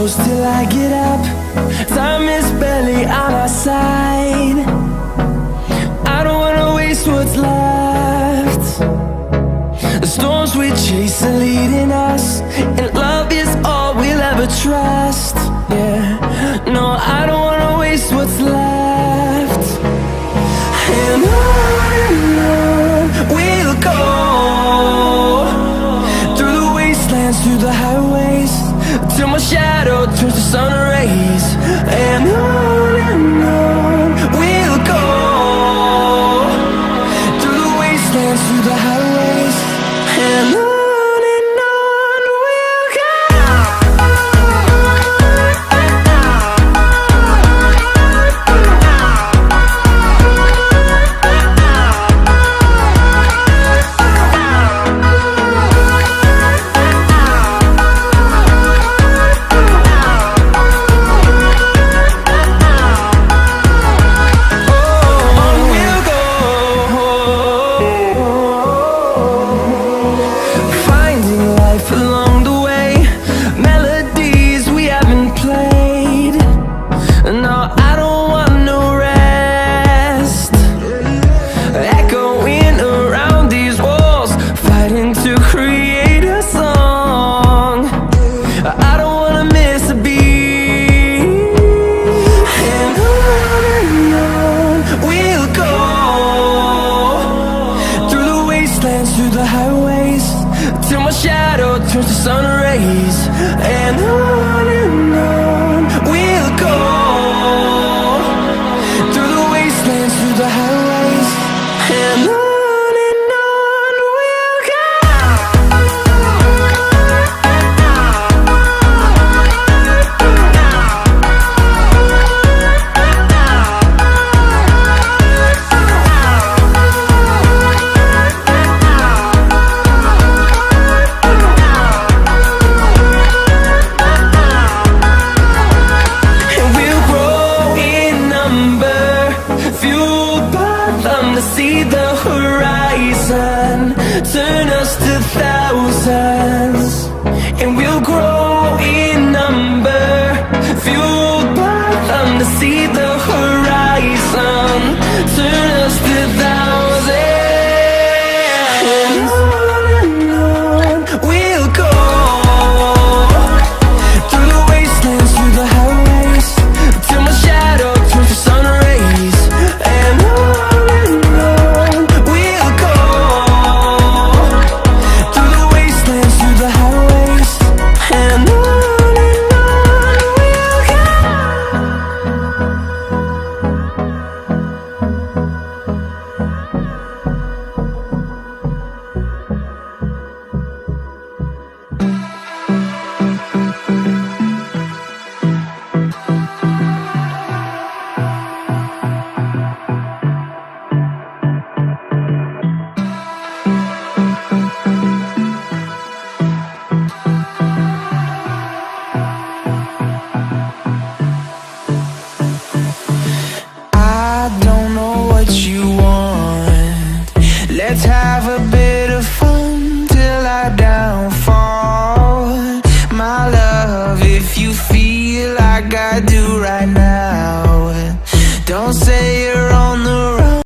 close till I get up. Time is barely on our side. I don't wanna waste what's left. The storms we chase are leading us, and love is all we'll ever trust. Yeah, no, I don't wanna waste what's left. And on we'll go, through the wastelands, through the highways, till my shadow turns to sun rays. And on we'll go, through the wastelands, through the highways, and on we'll go. Through the highways, till my shadow turns to sun rays. And on we'll go, through the wastelands, through the highways, and on we'll go. To see the horizon turn us to thousands, and we'll grow in number, fueled by them. To see the horizon turn us to thousands, and on we'll go, through the wastelands, through the highways, till my shadow turns to sun rays. And let's have a bit of fun till I downfall. My love, if you feel like I do right now, don't say